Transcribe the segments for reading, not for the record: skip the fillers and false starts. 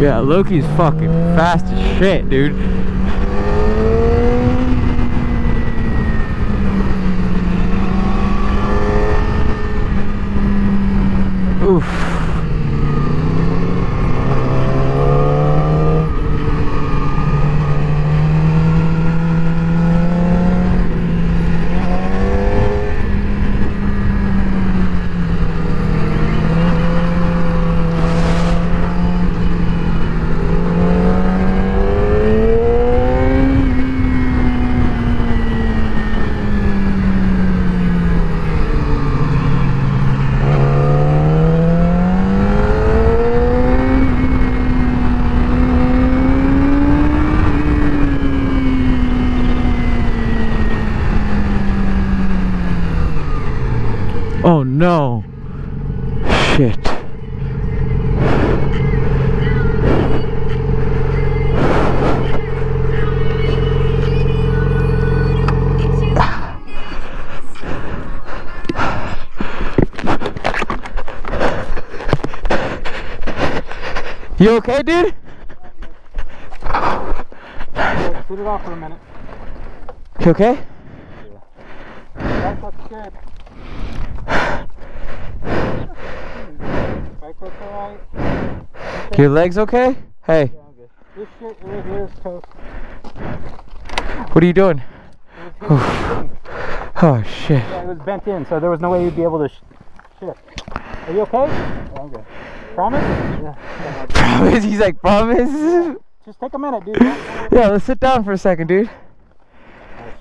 Yeah, Loki's fucking fast as shit, dude. Oof. Oh no. Shit. You okay, dude? Put it off for a minute. You okay? Yeah. That looks good. Bike looks alright. Okay. Your legs okay? Hey. Yeah, I'm good. This shit right here is toast. What are you doing? Oh shit. Yeah, it was bent in, so there was no way you'd be able to shift. Are you okay? Yeah, I'm good. Promise? Yeah. Promise? He's like, promise? Just take a minute, dude. Yeah, let's sit down for a second, dude. It's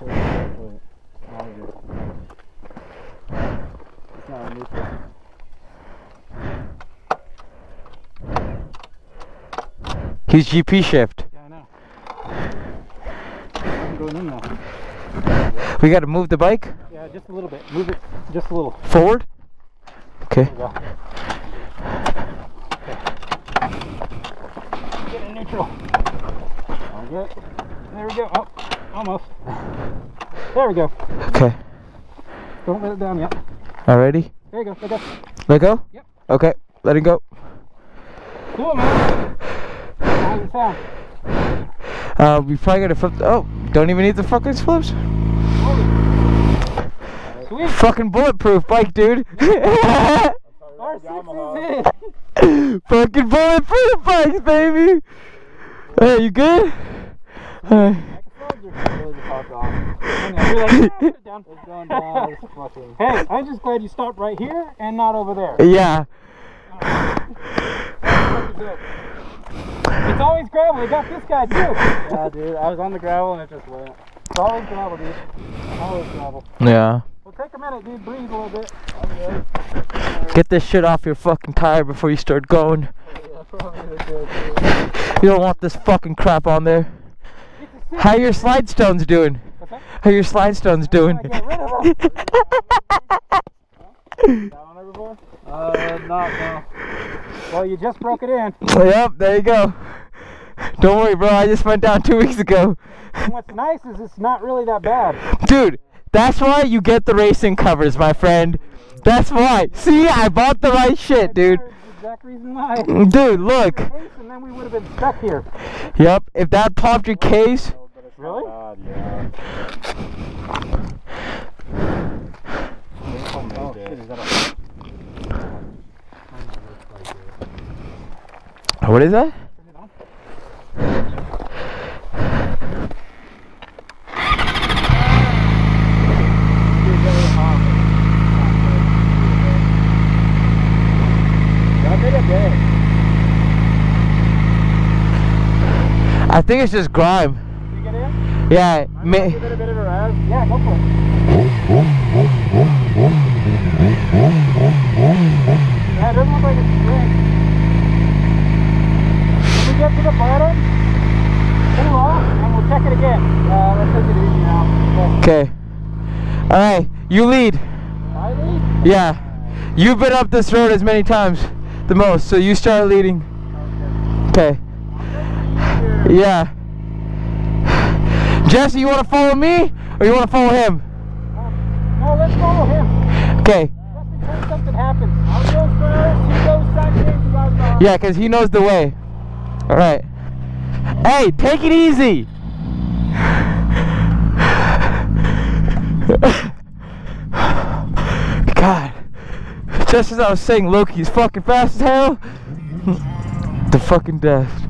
not a neutral. He's GP shift. Yeah, I know. I'm going in now. We gotta move the bike? Yeah, just a little bit. Move it just a little. Forward? Okay. There we go. Get in neutral. Okay. There we go. Oh, almost. There we go. Okay. Don't let it down yet. Alrighty. There you go. Let go. Let go? Yep. Okay. Let it go. Cool, man. How does it sound? We probably gotta flip. Oh, don't even need the fucking flips. Sweet. Fucking bulletproof bike, dude. Fucking bulletproof bikes, baby. Hey, you good? Hey, I'm just glad you stopped right here and not over there. Yeah. It's always gravel. We got this guy too. Yeah, dude. I was on the gravel and it just went. It's always gravel, dude. Always gravel. Yeah. Well, take a minute, dude. Breathe a little bit. Okay. Get this shit off your fucking tire before you start going. Yeah, probably good. You don't want this fucking crap on there. How your slide stones doing? What's that? How your slide stones doing? Get rid of them. That one there before? Not no. Well, you just broke it in. Yep, there you go. Don't worry, bro. I just went down 2 weeks ago. And what's nice is it's not really that bad. Dude, that's why you get the racing covers, my friend. That's why. See, I bought the right shit, dude. That's the exact reason why. Dude, look. And then we would have been stuck here. Yep, if that popped your case. Really? Yeah. Oh, shit, is that a... What is that? I think it's just grime. You get in? Yeah, Give it a bit of a razz. Yeah, go for it. Yeah, it doesn't look like it's spring. When we get to the bottom, pull off and we'll check it again. Let's take it easy now. Okay. Alright, you lead. I lead? Yeah. You've been up this road as many times, the most, so you start leading. Okay. Yeah. Jesse, you want to follow me or you want to follow him? No, let's follow him. Okay. Just in case something happens. I'll go first, you go second, you guys go. Yeah, because he knows the way. Alright. Hey, take it easy! God. Just as I was saying Loki's fucking fast as hell, the fucking death.